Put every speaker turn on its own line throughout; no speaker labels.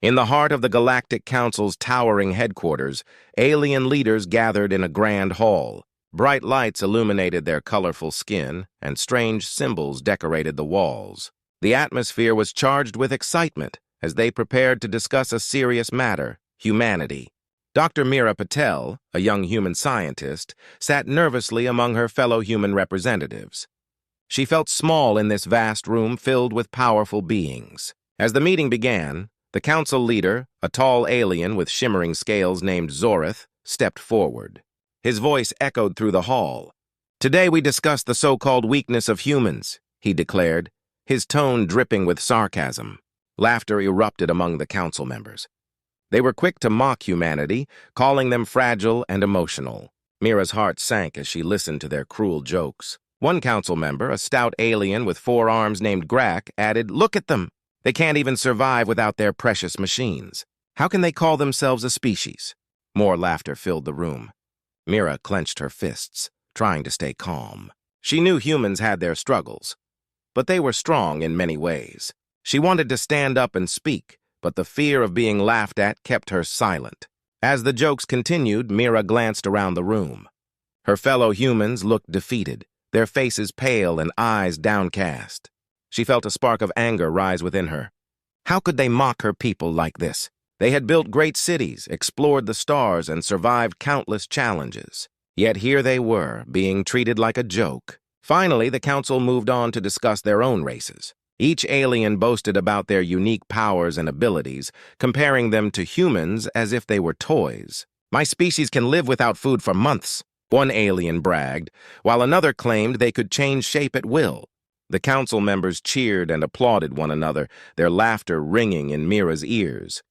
In the heart of the Galactic Council's towering headquarters, alien leaders gathered in a grand hall. Bright lights illuminated their colorful skin, and strange symbols decorated the walls. The atmosphere was charged with excitement as they prepared to discuss a serious matter: humanity. Dr. Meera Patel, a young human scientist, sat nervously among her fellow human representatives. She felt small in this vast room filled with powerful beings. As the meeting began, the council leader, a tall alien with shimmering scales named Zorith, stepped forward. His voice echoed through the hall. "Today we discuss the so-called weakness of humans," he declared, his tone dripping with sarcasm. Laughter erupted among the council members. They were quick to mock humanity, calling them fragile and emotional. Mira's heart sank as she listened to their cruel jokes. One council member, a stout alien with 4 arms named Grak, added, "Look at them! They can't even survive without their precious machines. How can they call themselves a species?" More laughter filled the room. Mira clenched her fists, trying to stay calm. She knew humans had their struggles, but they were strong in many ways. She wanted to stand up and speak, but the fear of being laughed at kept her silent. As the jokes continued, Mira glanced around the room. Her fellow humans looked defeated, their faces pale and eyes downcast. She felt a spark of anger rise within her. How could they mock her people like this? They had built great cities, explored the stars, and survived countless challenges. Yet here they were, being treated like a joke. Finally, the council moved on to discuss their own races. Each alien boasted about their unique powers and abilities, comparing them to humans as if they were toys. "My species can live without food for months," one alien bragged, while another claimed they could change shape at will. The council members cheered and applauded one another, their laughter ringing in Mira's ears.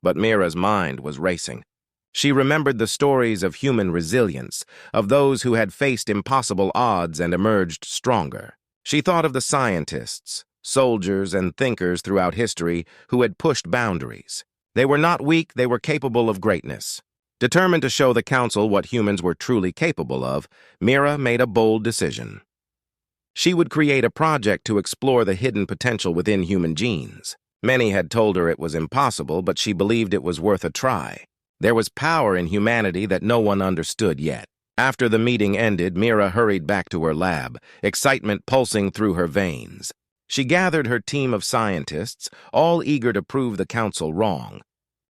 But Mira's mind was racing. She remembered the stories of human resilience, of those who had faced impossible odds and emerged stronger. She thought of the scientists, soldiers, and thinkers throughout history who had pushed boundaries. They were not weak, they were capable of greatness. Determined to show the council what humans were truly capable of, Mira made a bold decision. She would create a project to explore the hidden potential within human genes. Many had told her it was impossible, but she believed it was worth a try. There was power in humanity that no one understood yet. After the meeting ended, Mira hurried back to her lab, excitement pulsing through her veins. She gathered her team of scientists, all eager to prove the council wrong.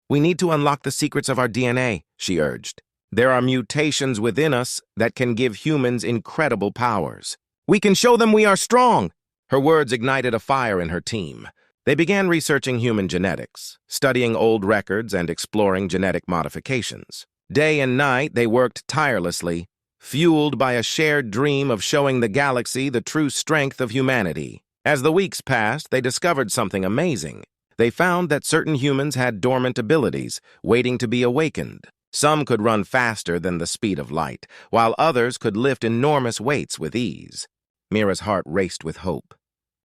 "We need to unlock the secrets of our DNA," she urged. "There are mutations within us that can give humans incredible powers. We can show them we are strong!" Her words ignited a fire in her team. They began researching human genetics, studying old records and exploring genetic modifications. Day and night, they worked tirelessly, fueled by a shared dream of showing the galaxy the true strength of humanity. As the weeks passed, they discovered something amazing. They found that certain humans had dormant abilities, waiting to be awakened. Some could run faster than the speed of light, while others could lift enormous weights with ease. Mira's heart raced with hope.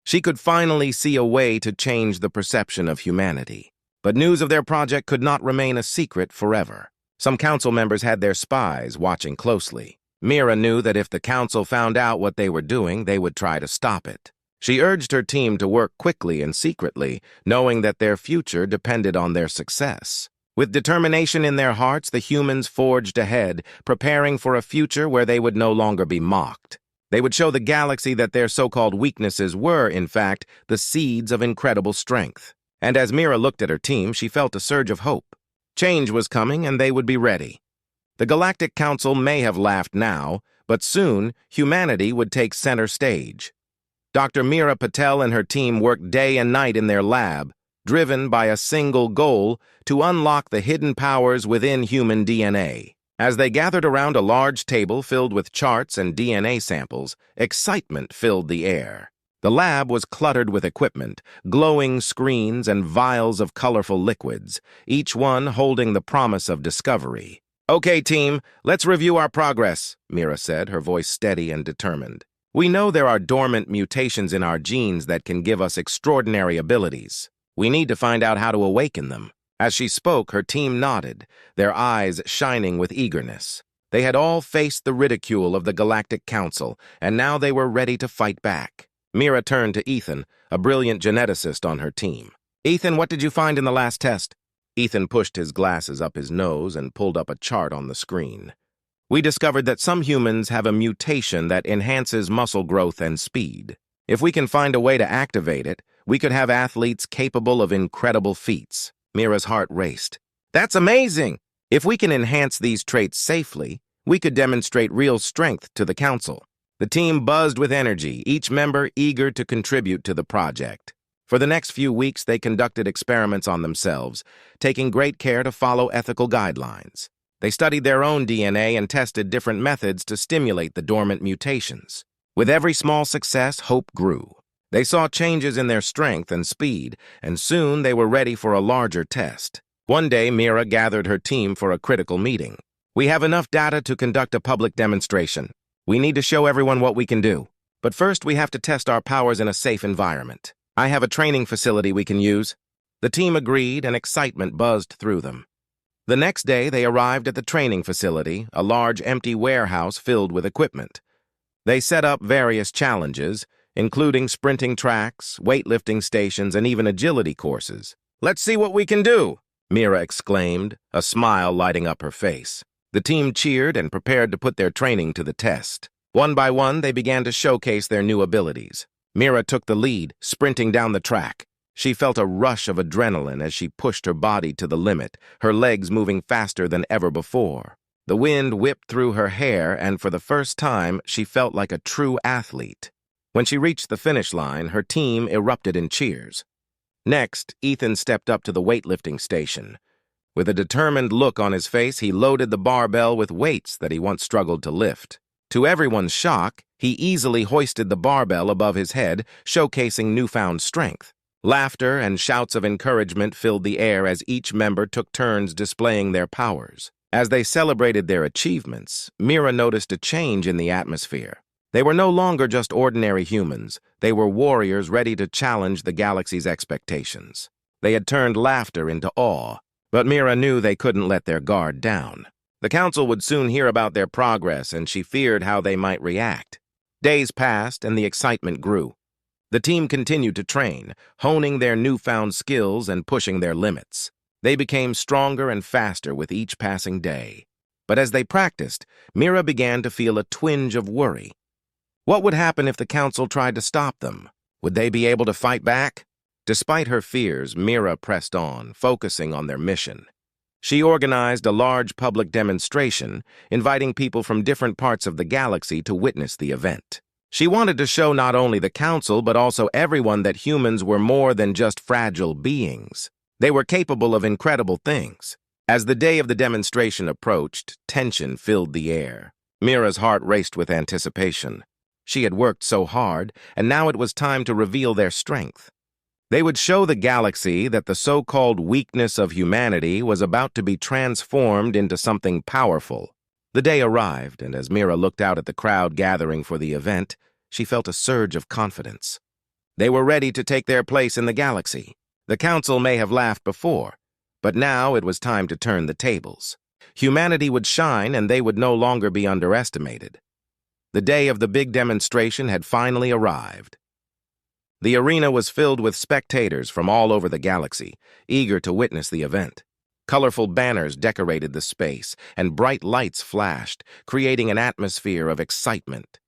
She could finally see a way to change the perception of humanity. But news of their project could not remain a secret forever. Some council members had their spies watching closely. Mira knew that if the council found out what they were doing, they would try to stop it. She urged her team to work quickly and secretly, knowing that their future depended on their success. With determination in their hearts, the humans forged ahead, preparing for a future where they would no longer be mocked. They would show the galaxy that their so-called weaknesses were, in fact, the seeds of incredible strength. And as Mira looked at her team, she felt a surge of hope. Change was coming, and they would be ready. The Galactic Council may have laughed now, but soon humanity would take center stage. Dr. Meera Patel and her team worked day and night in their lab, driven by a single goal: to unlock the hidden powers within human DNA. As they gathered around a large table filled with charts and DNA samples, excitement filled the air. The lab was cluttered with equipment, glowing screens and vials of colorful liquids, each one holding the promise of discovery. "Okay, team, let's review our progress," Mira said, her voice steady and determined. "We know there are dormant mutations in our genes that can give us extraordinary abilities. We need to find out how to awaken them." As she spoke, her team nodded, their eyes shining with eagerness. They had all faced the ridicule of the Galactic Council, and now they were ready to fight back. Mira turned to Ethan, a brilliant geneticist on her team. Ethan, what did you find in the last test? Ethan pushed his glasses up his nose and pulled up a chart on the screen. We discovered that some humans have a mutation that enhances muscle growth and speed. If we can find a way to activate it, we could have athletes capable of incredible feats. Mira's heart raced. That's amazing! If we can enhance these traits safely, we could demonstrate real strength to the council. The team buzzed with energy, each member eager to contribute to the project. For the next few weeks, they conducted experiments on themselves, taking great care to follow ethical guidelines. They studied their own DNA and tested different methods to stimulate the dormant mutations. With every small success, hope grew. They saw changes in their strength and speed, and soon they were ready for a larger test. One day, Mira gathered her team for a critical meeting. We have enough data to conduct a public demonstration. We need to show everyone what we can do. But first, we have to test our powers in a safe environment. I have a training facility we can use. The team agreed, and excitement buzzed through them. The next day, they arrived at the training facility, a large empty warehouse filled with equipment. They set up various challenges, including sprinting tracks, weightlifting stations, and even agility courses. "Let's see what we can do," Mira exclaimed, a smile lighting up her face. The team cheered and prepared to put their training to the test. One by one, they began to showcase their new abilities. Mira took the lead, sprinting down the track. She felt a rush of adrenaline as she pushed her body to the limit, her legs moving faster than ever before. The wind whipped through her hair, and for the first time, she felt like a true athlete. When she reached the finish line, her team erupted in cheers. Next, Ethan stepped up to the weightlifting station. With a determined look on his face, he loaded the barbell with weights that he once struggled to lift. To everyone's shock, he easily hoisted the barbell above his head, showcasing newfound strength. Laughter and shouts of encouragement filled the air as each member took turns displaying their powers. As they celebrated their achievements, Mira noticed a change in the atmosphere. They were no longer just ordinary humans. They were warriors ready to challenge the galaxy's expectations. They had turned laughter into awe, but Mira knew they couldn't let their guard down. The council would soon hear about their progress, and she feared how they might react. Days passed, and the excitement grew. The team continued to train, honing their newfound skills and pushing their limits. They became stronger and faster with each passing day. But as they practiced, Mira began to feel a twinge of worry. What would happen if the council tried to stop them? Would they be able to fight back? Despite her fears, Mira pressed on, focusing on their mission. She organized a large public demonstration, inviting people from different parts of the galaxy to witness the event. She wanted to show not only the council, but also everyone that humans were more than just fragile beings. They were capable of incredible things. As the day of the demonstration approached, tension filled the air. Mira's heart raced with anticipation. She had worked so hard, and now it was time to reveal their strength. They would show the galaxy that the so-called weakness of humanity was about to be transformed into something powerful. The day arrived, and as Mira looked out at the crowd gathering for the event, she felt a surge of confidence. They were ready to take their place in the galaxy. The council may have laughed before, but now it was time to turn the tables. Humanity would shine, and they would no longer be underestimated. The day of the big demonstration had finally arrived. The arena was filled with spectators from all over the galaxy, eager to witness the event. Colorful banners decorated the space, and bright lights flashed, creating an atmosphere of excitement.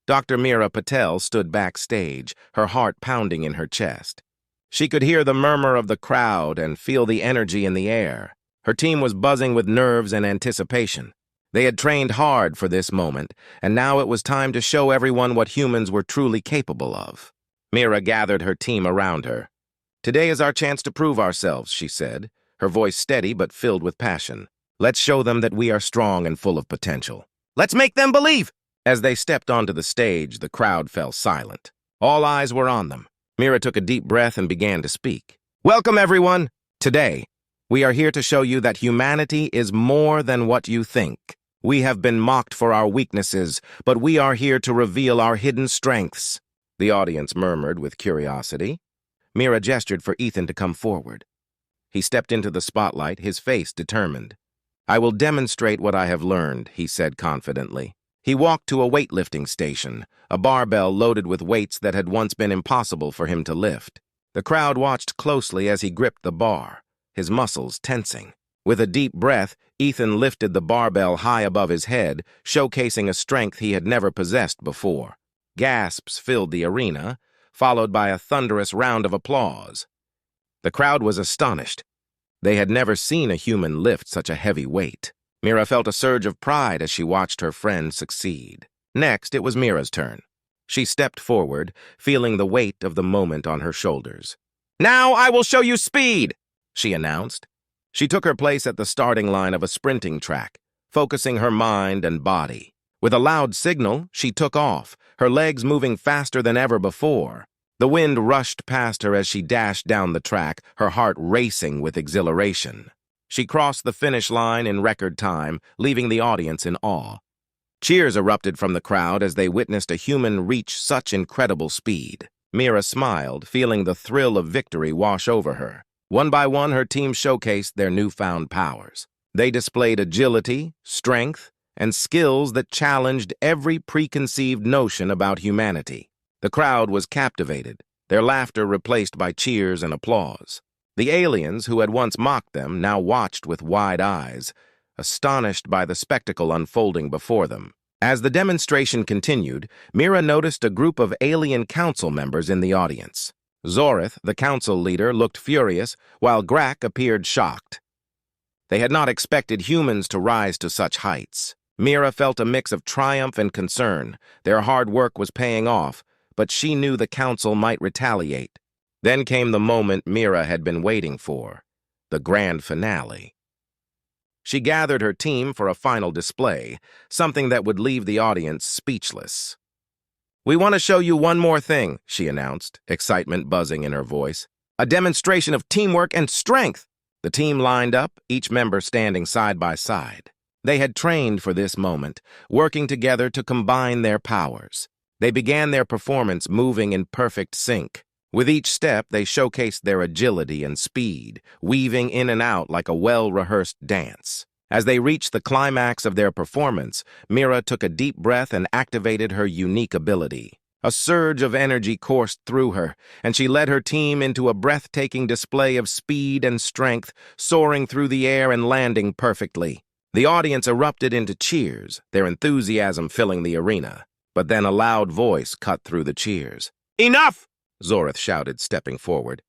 Dr. Mira Patel stood backstage, her heart pounding in her chest. She could hear the murmur of the crowd and feel the energy in the air. Her team was buzzing with nerves and anticipation. They had trained hard for this moment, and now it was time to show everyone what humans were truly capable of. Mira gathered her team around her. "Today is our chance to prove ourselves," she said, her voice steady but filled with passion. "Let's show them that we are strong and full of potential. Let's make them believe!" As they stepped onto the stage, the crowd fell silent. All eyes were on them. Mira took a deep breath and began to speak. "Welcome, everyone! Today, we are here to show you that humanity is more than what you think. We have been mocked for our weaknesses, but we are here to reveal our hidden strengths." The audience murmured with curiosity. Mira gestured for Ethan to come forward. He stepped into the spotlight, his face determined. "I will demonstrate what I have learned," he said confidently. He walked to a weightlifting station, a barbell loaded with weights that had once been impossible for him to lift. The crowd watched closely as he gripped the bar, his muscles tensing. With a deep breath, Ethan lifted the barbell high above his head, showcasing a strength he had never possessed before. Gasps filled the arena, followed by a thunderous round of applause. The crowd was astonished. They had never seen a human lift such a heavy weight. Mira felt a surge of pride as she watched her friend succeed. Next, it was Mira's turn. She stepped forward, feeling the weight of the moment on her shoulders. "Now I will show you speed," she announced. She took her place at the starting line of a sprinting track, focusing her mind and body. With a loud signal, she took off, her legs moving faster than ever before. The wind rushed past her as she dashed down the track, her heart racing with exhilaration. She crossed the finish line in record time, leaving the audience in awe. Cheers erupted from the crowd as they witnessed a human reach such incredible speed. Mira smiled, feeling the thrill of victory wash over her. One by one, her team showcased their newfound powers. They displayed agility, strength, and skills that challenged every preconceived notion about humanity. The crowd was captivated, their laughter replaced by cheers and applause. The aliens who had once mocked them now watched with wide eyes, astonished by the spectacle unfolding before them. As the demonstration continued, Mira noticed a group of alien council members in the audience. Zorith, the council leader, looked furious, while Grak appeared shocked. They had not expected humans to rise to such heights. Mira felt a mix of triumph and concern. Their hard work was paying off, but she knew the council might retaliate. Then came the moment Mira had been waiting for, the grand finale. She gathered her team for a final display, something that would leave the audience speechless. "We want to show you one more thing," she announced, excitement buzzing in her voice. "A demonstration of teamwork and strength." The team lined up, each member standing side by side. They had trained for this moment, working together to combine their powers. They began their performance moving in perfect sync. With each step, they showcased their agility and speed, weaving in and out like a well-rehearsed dance. As they reached the climax of their performance, Mira took a deep breath and activated her unique ability. A surge of energy coursed through her, and she led her team into a breathtaking display of speed and strength, soaring through the air and landing perfectly. The audience erupted into cheers, their enthusiasm filling the arena. But then a loud voice cut through the cheers. "Enough!" Zorith shouted, stepping forward.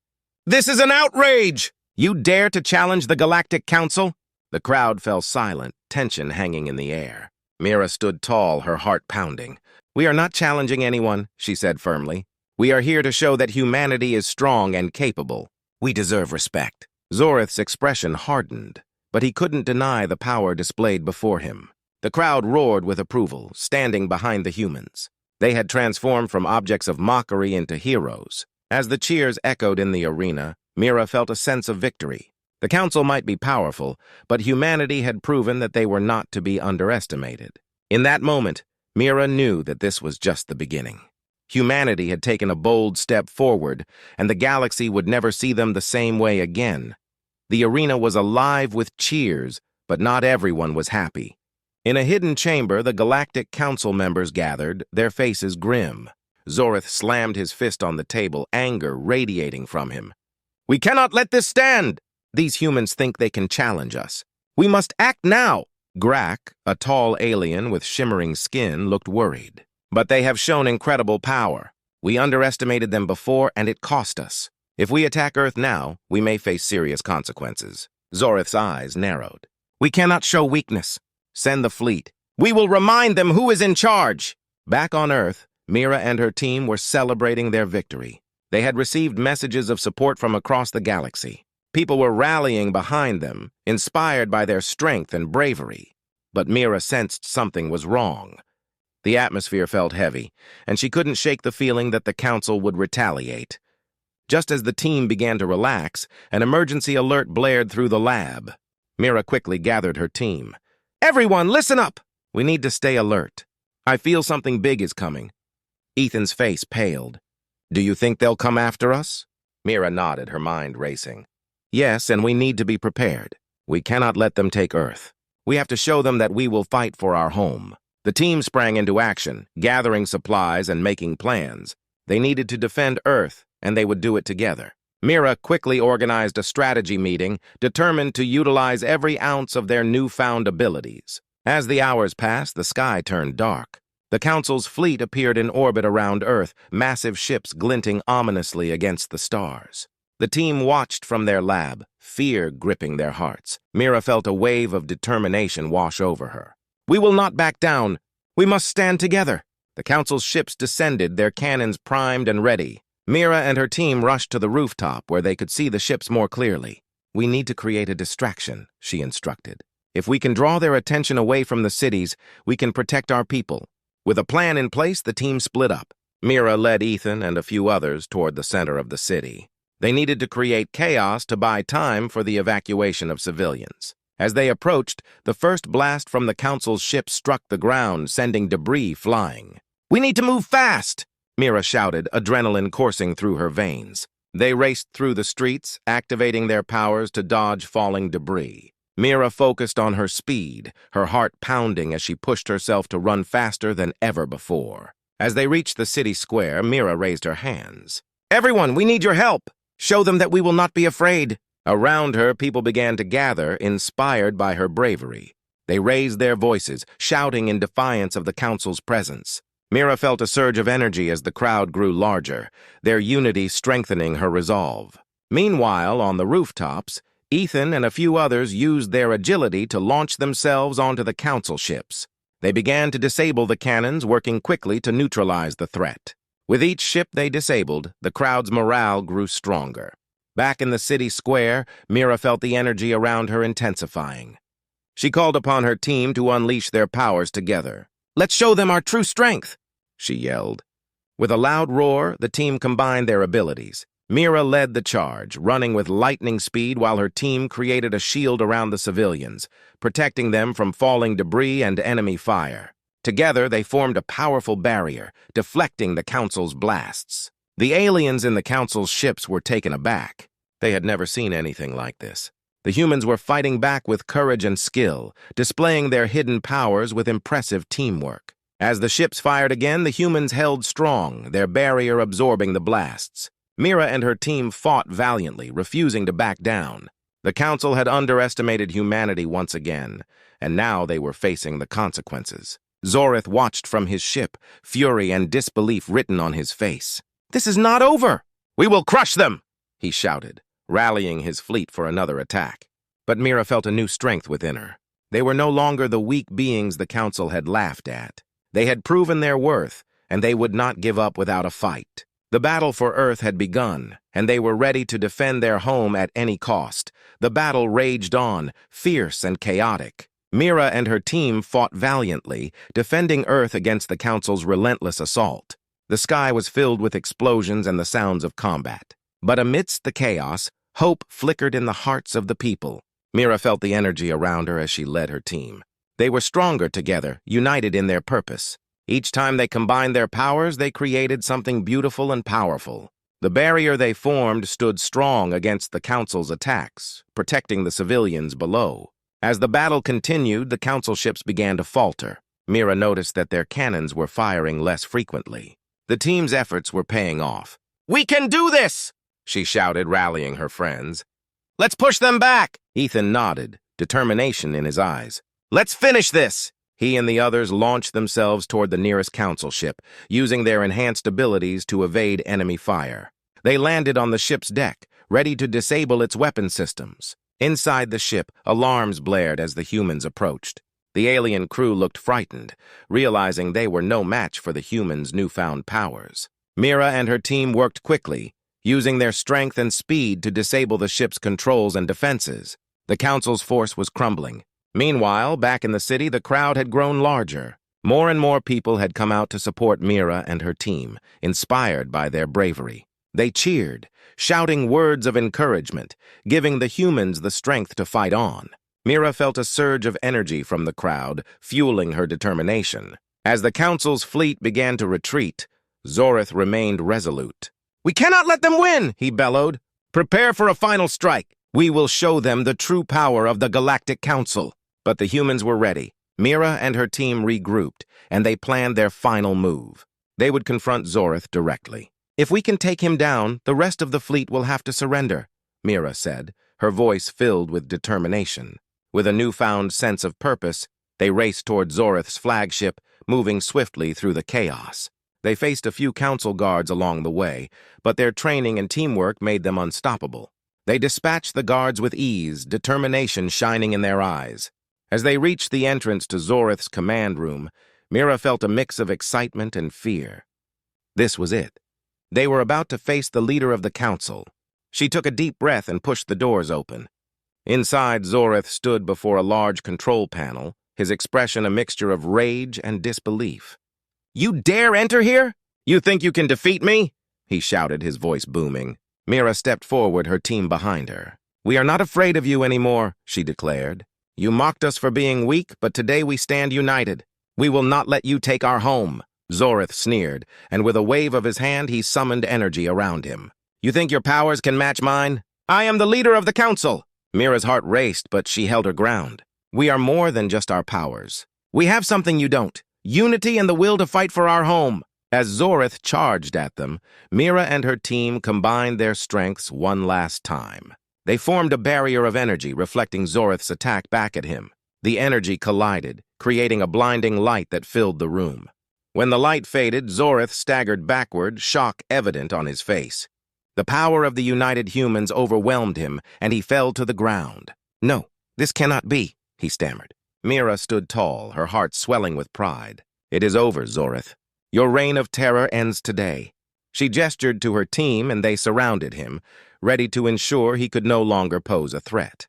"This is an outrage! You dare to challenge the Galactic Council?" The crowd fell silent, tension hanging in the air. Mira stood tall, her heart pounding. "We are not challenging anyone," she said firmly. "We are here to show that humanity is strong and capable. We deserve respect." Zorith's expression hardened, but he couldn't deny the power displayed before him. The crowd roared with approval, standing behind the humans. They had transformed from objects of mockery into heroes. As the cheers echoed in the arena, Mira felt a sense of victory. The council might be powerful, but humanity had proven that they were not to be underestimated. In that moment, Mira knew that this was just the beginning. Humanity had taken a bold step forward, and the galaxy would never see them the same way again. The arena was alive with cheers, but not everyone was happy. In a hidden chamber, the Galactic Council members gathered, their faces grim. Zorith slammed his fist on the table, anger radiating from him. "We cannot let this stand! These humans think they can challenge us. We must act now!" Grak, a tall alien with shimmering skin, looked worried. "But they have shown incredible power. We underestimated them before, and it cost us. If we attack Earth now, we may face serious consequences." Zorith's eyes narrowed. "We cannot show weakness. Send the fleet. We will remind them who is in charge." Back on Earth, Mira and her team were celebrating their victory. They had received messages of support from across the galaxy. People were rallying behind them, inspired by their strength and bravery. But Mira sensed something was wrong. The atmosphere felt heavy, and she couldn't shake the feeling that the council would retaliate. Just as the team began to relax, an emergency alert blared through the lab. Mira quickly gathered her team. "Everyone, listen up! We need to stay alert. I feel something big is coming." Ethan's face paled. "Do you think they'll come after us?" Mira nodded, her mind racing. "Yes, and we need to be prepared. We cannot let them take Earth. We have to show them that we will fight for our home." The team sprang into action, gathering supplies and making plans. They needed to defend Earth, and they would do it together. Mira quickly organized a strategy meeting, determined to utilize every ounce of their newfound abilities. As the hours passed, the sky turned dark. The Council's fleet appeared in orbit around Earth, massive ships glinting ominously against the stars. The team watched from their lab, fear gripping their hearts. Mira felt a wave of determination wash over her. "We will not back down. We must stand together." The Council's ships descended, their cannons primed and ready. Mira and her team rushed to the rooftop where they could see the ships more clearly. "We need to create a distraction," she instructed. "If we can draw their attention away from the cities, we can protect our people." With a plan in place, the team split up. Mira led Ethan and a few others toward the center of the city. They needed to create chaos to buy time for the evacuation of civilians. As they approached, the first blast from the Council's ship struck the ground, sending debris flying. "We need to move fast!" Mira shouted, adrenaline coursing through her veins. They raced through the streets, activating their powers to dodge falling debris. Mira focused on her speed, her heart pounding as she pushed herself to run faster than ever before. As they reached the city square, Mira raised her hands. "Everyone, we need your help! Show them that we will not be afraid." Around her, people began to gather, inspired by her bravery. They raised their voices, shouting in defiance of the Council's presence. Mira felt a surge of energy as the crowd grew larger, their unity strengthening her resolve. Meanwhile, on the rooftops, Ethan and a few others used their agility to launch themselves onto the Council ships. They began to disable the cannons, working quickly to neutralize the threat. With each ship they disabled, the crowd's morale grew stronger. Back in the city square, Mira felt the energy around her intensifying. She called upon her team to unleash their powers together. "Let's show them our true strength," she yelled. With a loud roar, the team combined their abilities. Mira led the charge, running with lightning speed while her team created a shield around the civilians, protecting them from falling debris and enemy fire. Together, they formed a powerful barrier, deflecting the Council's blasts. The aliens in the Council's ships were taken aback. They had never seen anything like this. The humans were fighting back with courage and skill, displaying their hidden powers with impressive teamwork. As the ships fired again, the humans held strong, their barrier absorbing the blasts. Mira and her team fought valiantly, refusing to back down. The Council had underestimated humanity once again, and now they were facing the consequences. Zorith watched from his ship, fury and disbelief written on his face. "This is not over! We will crush them!" he shouted, rallying his fleet for another attack. But Mira felt a new strength within her. They were no longer the weak beings the Council had laughed at. They had proven their worth, and they would not give up without a fight. The battle for Earth had begun, and they were ready to defend their home at any cost. The battle raged on, fierce and chaotic. Mira and her team fought valiantly, defending Earth against the Council's relentless assault. The sky was filled with explosions and the sounds of combat. But amidst the chaos, hope flickered in the hearts of the people. Mira felt the energy around her as she led her team. They were stronger together, united in their purpose. Each time they combined their powers, they created something beautiful and powerful. The barrier they formed stood strong against the Council's attacks, protecting the civilians below. As the battle continued, the Council ships began to falter. Mira noticed that their cannons were firing less frequently. The team's efforts were paying off. "We can do this!" she shouted, rallying her friends. "Let's push them back!" Ethan nodded, determination in his eyes. "Let's finish this!" He and the others launched themselves toward the nearest Council ship, using their enhanced abilities to evade enemy fire. They landed on the ship's deck, ready to disable its weapon systems. Inside the ship, alarms blared as the humans approached. The alien crew looked frightened, realizing they were no match for the humans' newfound powers. Mira and her team worked quickly, using their strength and speed to disable the ship's controls and defenses. The Council's force was crumbling. Meanwhile, back in the city, the crowd had grown larger. More and more people had come out to support Mira and her team, inspired by their bravery. They cheered, shouting words of encouragement, giving the humans the strength to fight on. Mira felt a surge of energy from the crowd, fueling her determination. As the Council's fleet began to retreat, Zorith remained resolute. "We cannot let them win," he bellowed. "Prepare for a final strike. We will show them the true power of the Galactic Council." But the humans were ready. Mira and her team regrouped, and they planned their final move. They would confront Zorith directly. If we can take him down, the rest of the fleet will have to surrender, Mira said, her voice filled with determination. With a newfound sense of purpose, they raced toward Zorith's flagship, moving swiftly through the chaos. They faced a few council guards along the way, but their training and teamwork made them unstoppable. They dispatched the guards with ease, determination shining in their eyes. As they reached the entrance to Zorith's command room, Mira felt a mix of excitement and fear. This was it. They were about to face the leader of the council. She took a deep breath and pushed the doors open. Inside, Zorith stood before a large control panel, his expression a mixture of rage and disbelief. "You dare enter here? You think you can defeat me?" he shouted, his voice booming. Mira stepped forward, her team behind her. "We are not afraid of you anymore," she declared. "You mocked us for being weak, but today we stand united. We will not let you take our home." Zorith sneered, and with a wave of his hand, he summoned energy around him. "You think your powers can match mine? I am the leader of the council." Mira's heart raced, but she held her ground. "We are more than just our powers. We have something you don't. Unity and the will to fight for our home." As Zorith charged at them, Mira and her team combined their strengths one last time. They formed a barrier of energy, reflecting Zorith's attack back at him. The energy collided, creating a blinding light that filled the room. When the light faded, Zorith staggered backward, shock evident on his face. The power of the united humans overwhelmed him, and he fell to the ground. "No, this cannot be," he stammered. Mira stood tall, her heart swelling with pride. "It is over, Zorith. Your reign of terror ends today." She gestured to her team, and they surrounded him, ready to ensure he could no longer pose a threat.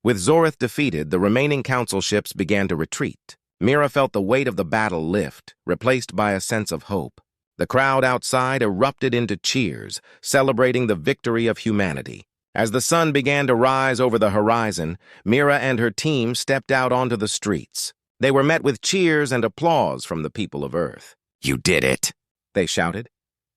With Zorith defeated, the remaining council ships began to retreat. Mira felt the weight of the battle lift, replaced by a sense of hope. The crowd outside erupted into cheers, celebrating the victory of humanity. As the sun began to rise over the horizon, Mira and her team stepped out onto the streets. They were met with cheers and applause from the people of Earth. "You did it!" they shouted.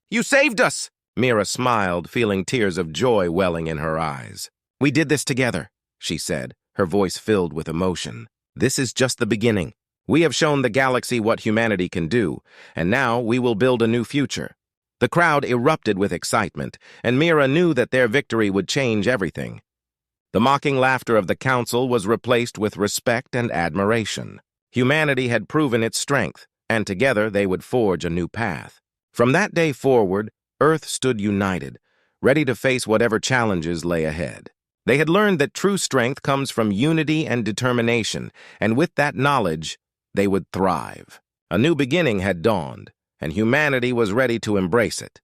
"You saved us!" Mira smiled, feeling tears of joy welling in her eyes. "We did this together," she said, her voice filled with emotion. "This is just the beginning. We have shown the galaxy what humanity can do, and now we will build a new future." The crowd erupted with excitement, and Mira knew that their victory would change everything. The mocking laughter of the council was replaced with respect and admiration. Humanity had proven its strength, and together they would forge a new path. From that day forward, Earth stood united, ready to face whatever challenges lay ahead. They had learned that true strength comes from unity and determination, and with that knowledge, they would thrive. A new beginning had dawned, and humanity was ready to embrace it.